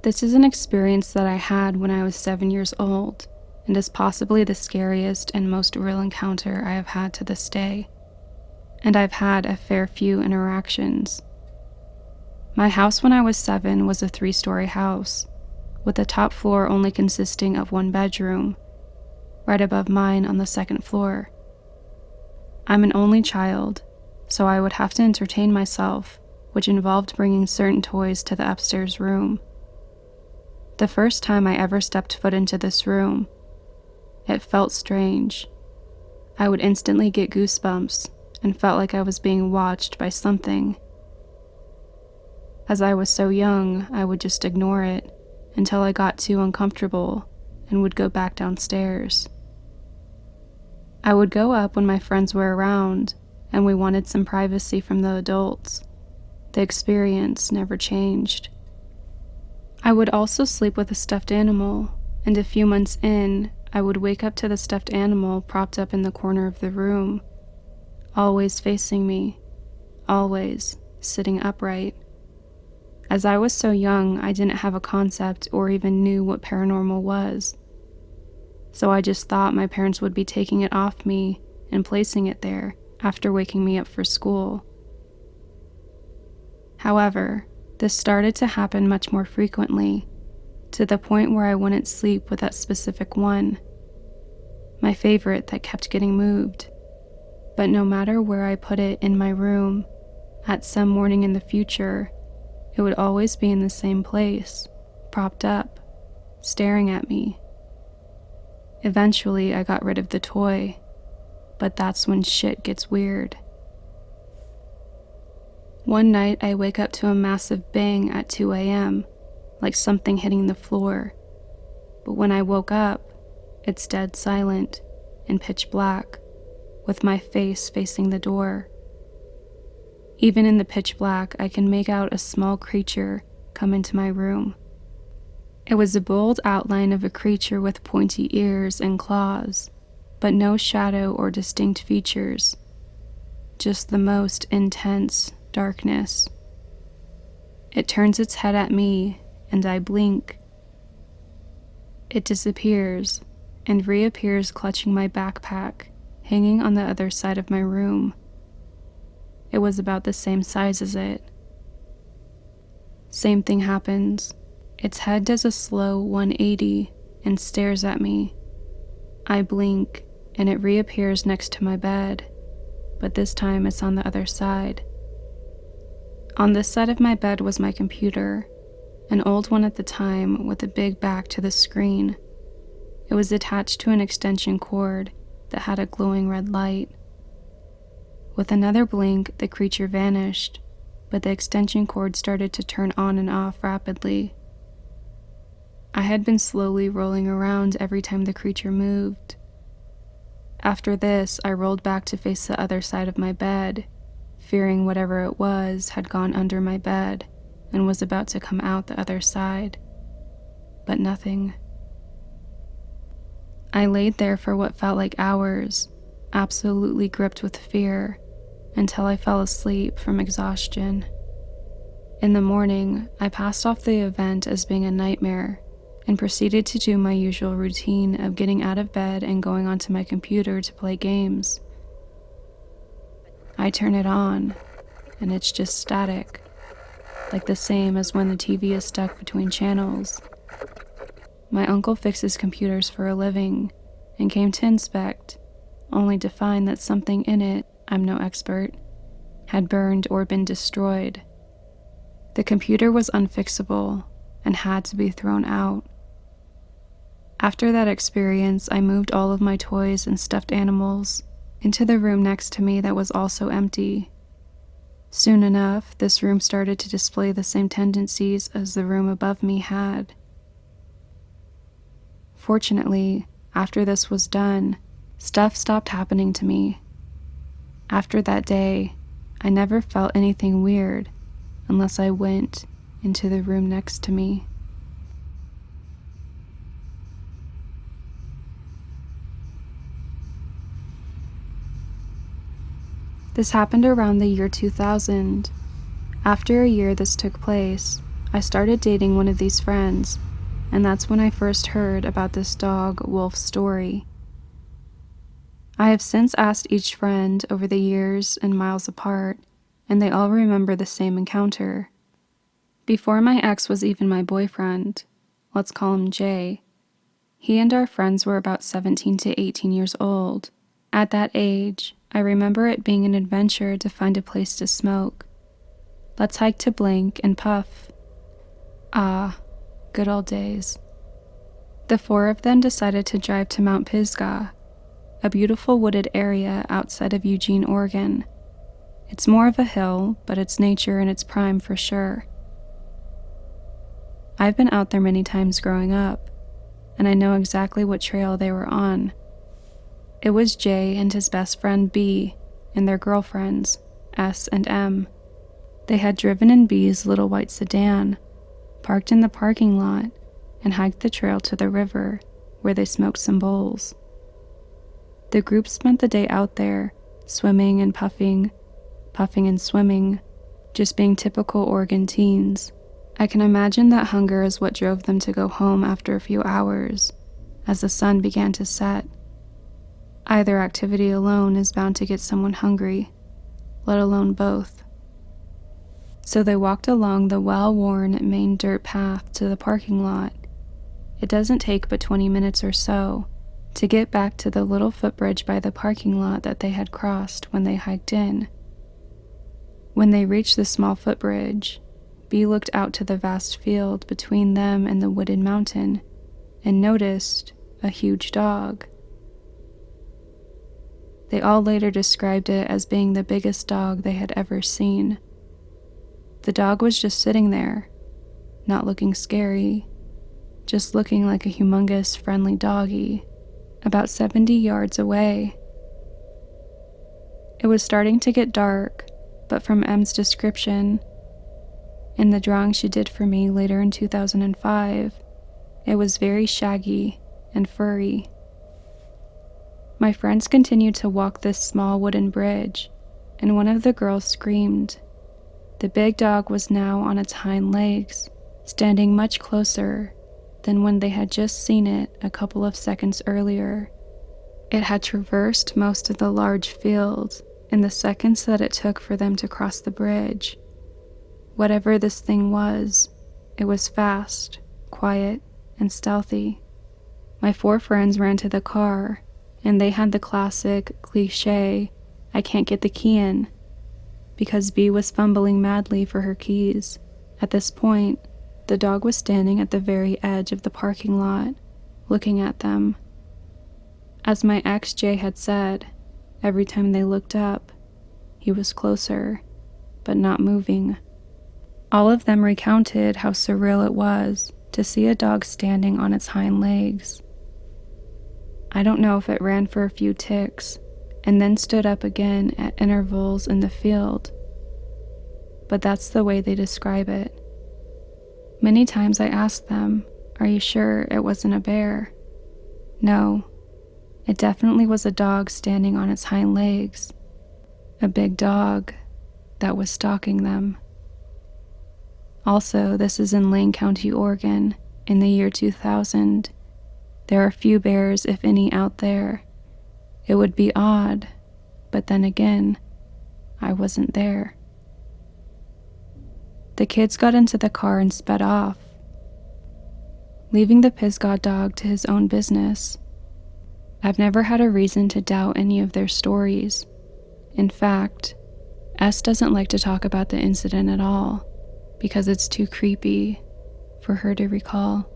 This is an experience that I had when I was 7 years old, and is possibly the scariest and most real encounter I have had to this day. And I've had a fair few interactions. My house when I was 7 was a 3-story house, with the top floor only consisting of 1 bedroom, right above mine on the 2nd floor. I'm an only child, so I would have to entertain myself, which involved bringing certain toys to the upstairs room. The first time I ever stepped foot into this room, it felt strange. I would instantly get goosebumps and felt like I was being watched by something. As I was so young, I would just ignore it until I got too uncomfortable and would go back downstairs. I would go up when my friends were around and we wanted some privacy from the adults. The experience never changed. I would also sleep with a stuffed animal, and a few months in, I would wake up to the stuffed animal propped up in the corner of the room, always facing me, always sitting upright. As I was so young, I didn't have a concept or even knew what paranormal was. So I just thought my parents would be taking it off me and placing it there after waking me up for school. However, this started to happen much more frequently, to the point where I wouldn't sleep with that specific one, my favorite that kept getting moved. But no matter where I put it in my room, at some morning in the future, it would always be in the same place, propped up, staring at me. Eventually, I got rid of the toy, but that's when shit gets weird. One night, I wake up to a massive bang at 2 a.m., like something hitting the floor. But when I woke up, it's dead silent and pitch black, with my face facing the door. Even in the pitch black, I can make out a small creature come into my room. It was a bold outline of a creature with pointy ears and claws, but no shadow or distinct features, just the most intense darkness. It turns its head at me, and I blink. It disappears and reappears clutching my backpack, hanging on the other side of my room. It was about the same size as it. Same thing happens. Its head does a slow 180 and stares at me. I blink, and it reappears next to my bed, but this time it's on the other side. On this side of my bed was my computer, an old one at the time with a big back to the screen. It was attached to an extension cord that had a glowing red light. With another blink, the creature vanished, but the extension cord started to turn on and off rapidly. I had been slowly rolling around every time the creature moved. After this, I rolled back to face the other side of my bed, fearing whatever it was had gone under my bed and was about to come out the other side. But nothing. I laid there for what felt like hours, absolutely gripped with fear, until I fell asleep from exhaustion. In the morning, I passed off the event as being a nightmare and proceeded to do my usual routine of getting out of bed and going onto my computer to play games. I turn it on, and it's just static, like the same as when the TV is stuck between channels. My uncle fixes computers for a living and came to inspect, only to find that something in it, I'm no expert, had burned or been destroyed. The computer was unfixable and had to be thrown out. After that experience, I moved all of my toys and stuffed animals into the room next to me that was also empty. Soon enough, this room started to display the same tendencies as the room above me had. Fortunately, after this was done, stuff stopped happening to me. After that day, I never felt anything weird unless I went into the room next to me. This happened around the year 2000. After a year this took place, I started dating one of these friends, and that's when I first heard about this dog wolf story. I have since asked each friend over the years and miles apart, and they all remember the same encounter. Before my ex was even my boyfriend, let's call him Jay, he and our friends were about 17 to 18 years old. At that age, I remember it being an adventure to find a place to smoke. Let's hike to blank and puff. Ah, good old days. The four of them decided to drive to Mount Pisgah, a beautiful wooded area outside of Eugene, Oregon. It's more of a hill, but it's nature in its prime for sure. I've been out there many times growing up, and I know exactly what trail they were on. It was Jay and his best friend B and their girlfriends, S and M. They had driven in B's little white sedan, parked in the parking lot, and hiked the trail to the river, where they smoked some bowls. The group spent the day out there, swimming and puffing and swimming, just being typical Oregon teens. I can imagine that hunger is what drove them to go home after a few hours, as the sun began to set. Either activity alone is bound to get someone hungry, let alone both. So they walked along the well-worn main dirt path to the parking lot. It doesn't take but 20 minutes or so to get back to the little footbridge by the parking lot that they had crossed when they hiked in. When they reached the small footbridge, B looked out to the vast field between them and the wooded mountain and noticed a huge dog. They all later described it as being the biggest dog they had ever seen. The dog was just sitting there, not looking scary, just looking like a humongous, friendly doggy, about 70 yards away. It was starting to get dark, but from M's description, in the drawing she did for me later in 2005, it was very shaggy and furry. My friends continued to walk this small wooden bridge, and one of the girls screamed. The big dog was now on its hind legs, standing much closer than when they had just seen it a couple of seconds earlier. It had traversed most of the large field in the seconds that it took for them to cross the bridge. Whatever this thing was, it was fast, quiet, and stealthy. My four friends ran to the car, and they had the classic, cliché, I can't get the key in, because B was fumbling madly for her keys. At this point, the dog was standing at the very edge of the parking lot, looking at them. As my ex Jay had said, every time they looked up, he was closer, but not moving. All of them recounted how surreal it was to see a dog standing on its hind legs. I don't know if it ran for a few ticks and then stood up again at intervals in the field, but that's the way they describe it. Many times I asked them, "Are you sure it wasn't a bear?" No, it definitely was a dog standing on its hind legs. A big dog that was stalking them. Also, this is in Lane County, Oregon, in the year 2000. There are few bears, if any, out there. It would be odd, but then again, I wasn't there. The kids got into the car and sped off, leaving the Pisgah dog to his own business. I've never had a reason to doubt any of their stories. In fact, S doesn't like to talk about the incident at all, because it's too creepy for her to recall.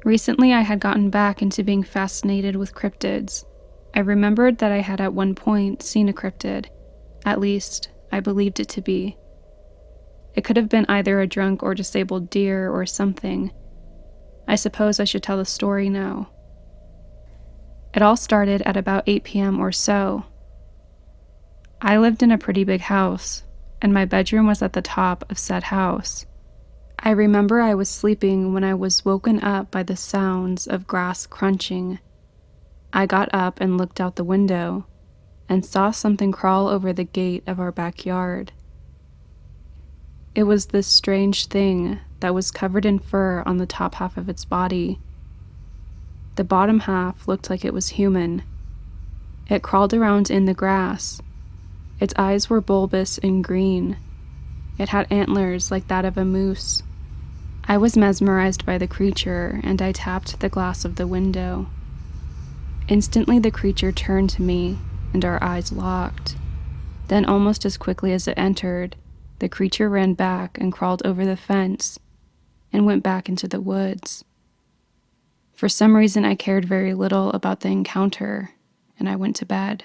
Recently, I had gotten back into being fascinated with cryptids. I remembered that I had at one point seen a cryptid. At least, I believed it to be. It could have been either a drunk or disabled deer or something. I suppose I should tell the story now. It all started at about 8 p.m. or so. I lived in a pretty big house, and my bedroom was at the top of said house. I remember I was sleeping when I was woken up by the sounds of grass crunching. I got up and looked out the window and saw something crawl over the gate of our backyard. It was this strange thing that was covered in fur on the top half of its body. The bottom half looked like it was human. It crawled around in the grass. Its eyes were bulbous and green. It had antlers like that of a moose. I was mesmerized by the creature, and I tapped the glass of the window. Instantly, the creature turned to me, and our eyes locked. Then, almost as quickly as it entered, the creature ran back and crawled over the fence and went back into the woods. For some reason, I cared very little about the encounter, and I went to bed.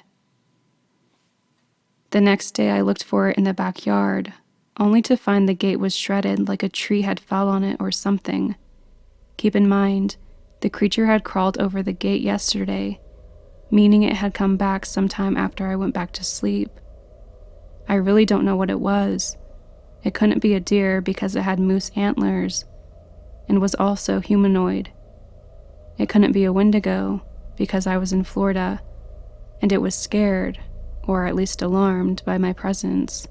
The next day, I looked for it in the backyard, only to find the gate was shredded like a tree had fell on it or something. Keep in mind, the creature had crawled over the gate yesterday, meaning it had come back sometime after I went back to sleep. I really don't know what it was. It couldn't be a deer because it had moose antlers and was also humanoid. It couldn't be a wendigo because I was in Florida and it was scared, or at least alarmed, by my presence.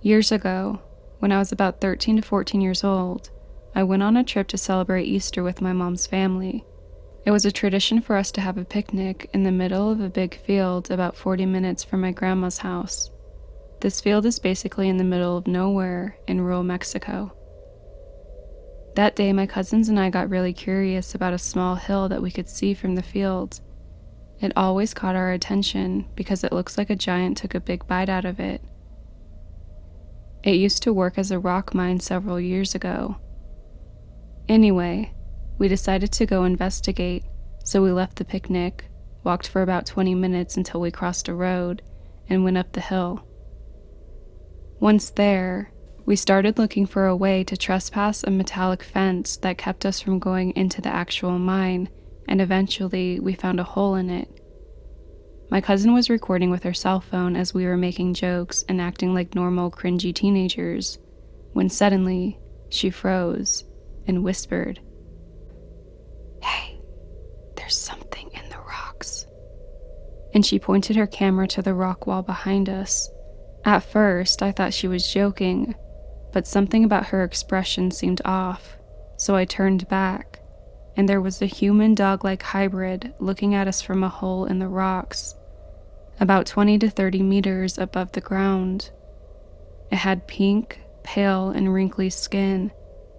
Years ago, when I was about 13 to 14 years old, I went on a trip to celebrate Easter with my mom's family. It was a tradition for us to have a picnic in the middle of a big field about 40 minutes from my grandma's house. This field is basically in the middle of nowhere in rural Mexico. That day, my cousins and I got really curious about a small hill that we could see from the field. It always caught our attention because it looks like a giant took a big bite out of it. It used to work as a rock mine several years ago. Anyway, we decided to go investigate, so we left the picnic, walked for about 20 minutes until we crossed a road, and went up the hill. Once there, we started looking for a way to trespass a metallic fence that kept us from going into the actual mine, and eventually we found a hole in it. My cousin was recording with her cell phone as we were making jokes and acting like normal, cringy teenagers, when suddenly she froze and whispered, "Hey, there's something in the rocks." And she pointed her camera to the rock wall behind us. At first, I thought she was joking, but something about her expression seemed off, so I turned back, and there was a human-dog-like hybrid looking at us from a hole in the rocks, about 20 to 30 meters above the ground. It had pink, pale, and wrinkly skin,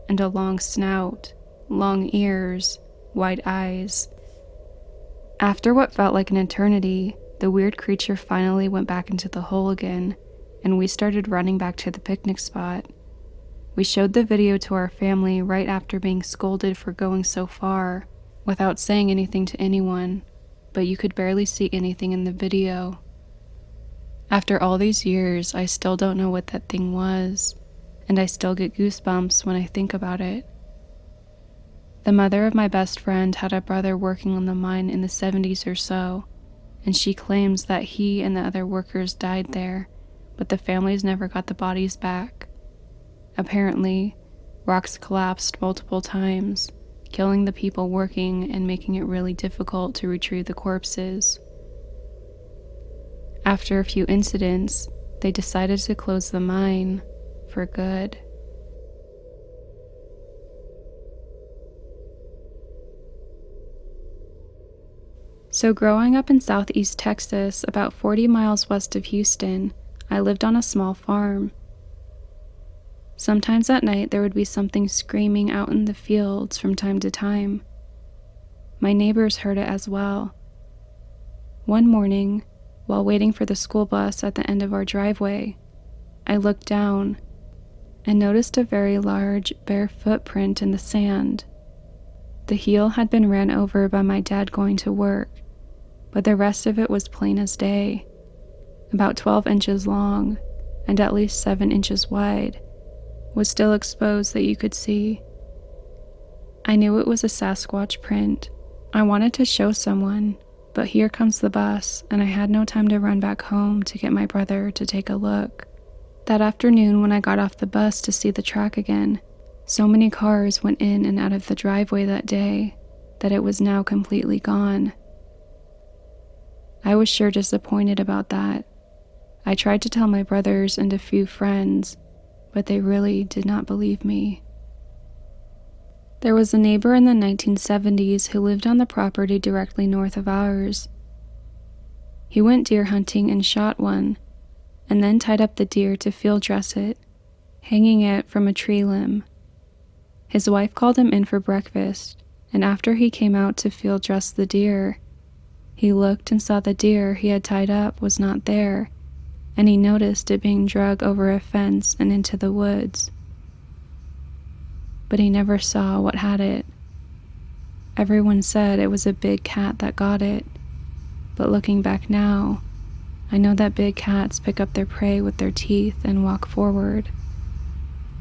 and a long snout, long ears, wide eyes. After what felt like an eternity, the weird creature finally went back into the hole again, and we started running back to the picnic spot. We showed the video to our family right after being scolded for going so far, without saying anything to anyone, but you could barely see anything in the video. After all these years, I still don't know what that thing was, and I still get goosebumps when I think about it. The mother of my best friend had a brother working on the mine in the 70s or so, and she claims that he and the other workers died there, but the families never got the bodies back. Apparently, rocks collapsed multiple times, killing the people working and making it really difficult to retrieve the corpses. After a few incidents, they decided to close the mine for good. So growing up in southeast Texas, about 40 miles west of Houston, I lived on a small farm. Sometimes at night there would be something screaming out in the fields from time to time. My neighbors heard it as well. One morning, while waiting for the school bus at the end of our driveway, I looked down and noticed a very large, bare footprint in the sand. The heel had been ran over by my dad going to work, but the rest of it was plain as day, about 12 inches long and at least 7 inches wide, was still exposed that you could see. I knew it was a Sasquatch print. I wanted to show someone, but here comes the bus, and I had no time to run back home to get my brother to take a look. That afternoon, when I got off the bus to see the track again, so many cars went in and out of the driveway that day that it was now completely gone. I was sure disappointed about that. I tried to tell my brothers and a few friends, but they really did not believe me. There was a neighbor in the 1970s who lived on the property directly north of ours. He went deer hunting and shot one, and then tied up the deer to field dress it, hanging it from a tree limb. His wife called him in for breakfast, and after he came out to field dress the deer, he looked and saw the deer he had tied up was not there, and he noticed it being dragged over a fence and into the woods. But he never saw what had it. Everyone said it was a big cat that got it, but looking back now, I know that big cats pick up their prey with their teeth and walk forward.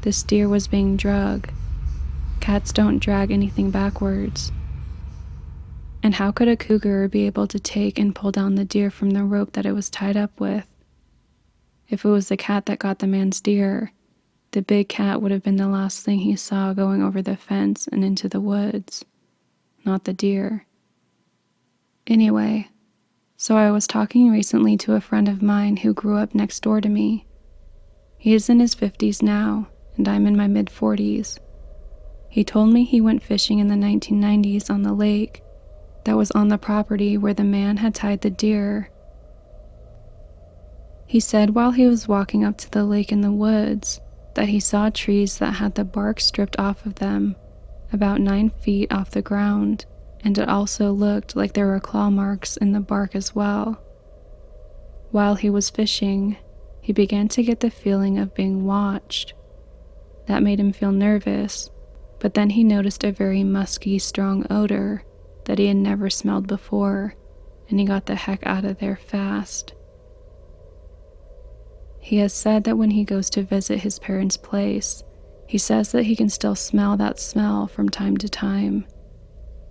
This deer was being dragged. Cats don't drag anything backwards. And how could a cougar be able to take and pull down the deer from the rope that it was tied up with? If it was the cat that got the man's deer, the big cat would have been the last thing he saw going over the fence and into the woods, not the deer. Anyway, so I was talking recently to a friend of mine who grew up next door to me. He is in his 50s now, and I'm in my mid-40s. He told me he went fishing in the 1990s on the lake that was on the property where the man had tied the deer. He said while he was walking up to the lake in the woods that he saw trees that had the bark stripped off of them about 9 feet off the ground, and it also looked like there were claw marks in the bark as well. While he was fishing, he began to get the feeling of being watched. That made him feel nervous, but then he noticed a very musky, strong odor that he had never smelled before, and he got the heck out of there fast. He has said that when he goes to visit his parents' place, he says that he can still smell that smell from time to time.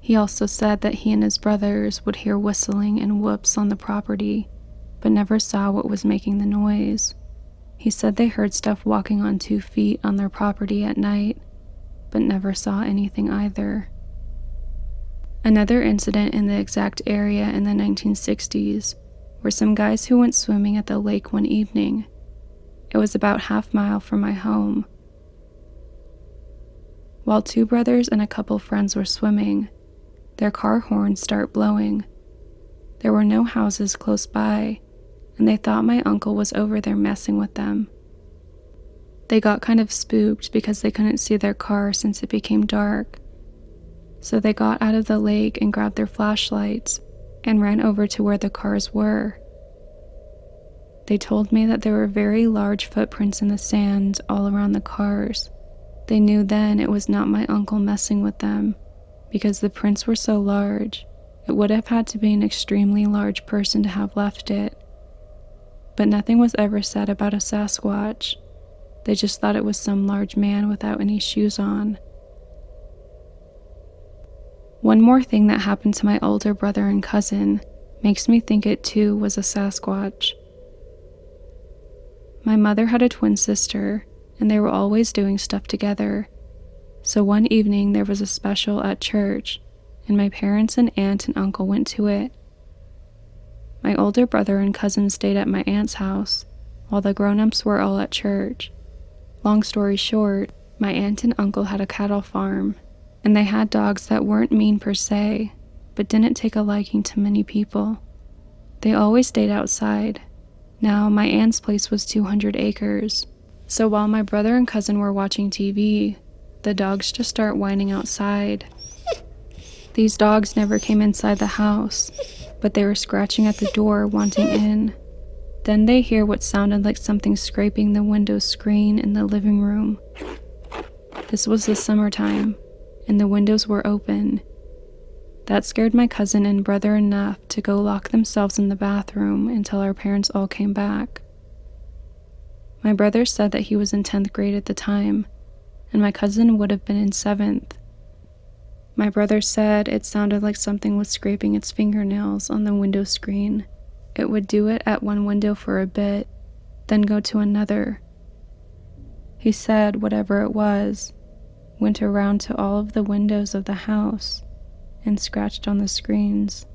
He also said that he and his brothers would hear whistling and whoops on the property, but never saw what was making the noise. He said they heard stuff walking on 2 feet on their property at night, but never saw anything either. Another incident in the exact area in the 1960s were some guys who went swimming at the lake one evening. It was about half-mile from my home. While 2 brothers and a couple friends were swimming, their car horns start blowing. There were no houses close by, and they thought my uncle was over there messing with them. They got kind of spooked because they couldn't see their car since it became dark. So they got out of the lake and grabbed their flashlights and ran over to where the cars were. They told me that there were very large footprints in the sand all around the cars. They knew then it was not my uncle messing with them, because the prints were so large, it would have had to be an extremely large person to have left it. But nothing was ever said about a Sasquatch. They just thought it was some large man without any shoes on. One more thing that happened to my older brother and cousin makes me think it too was a Sasquatch. My mother had a twin sister, and they were always doing stuff together. So one evening there was a special at church, and my parents and aunt and uncle went to it. My older brother and cousin stayed at my aunt's house, while the grown-ups were all at church. Long story short, my aunt and uncle had a cattle farm, and they had dogs that weren't mean per se, but didn't take a liking to many people. They always stayed outside. Now, my aunt's place was 200 acres, so while my brother and cousin were watching TV, the dogs just start whining outside. These dogs never came inside the house, but they were scratching at the door wanting in. Then they hear what sounded like something scraping the window screen in the living room. This was the summertime, and the windows were open. That scared my cousin and brother enough to go lock themselves in the bathroom until our parents all came back. My brother said that he was in 10th grade at the time, and my cousin would have been in 7th. My brother said it sounded like something was scraping its fingernails on the window screen. It would do it at one window for a bit, then go to another, He said whatever it was went around to all of the windows of the house and scratched on the screens.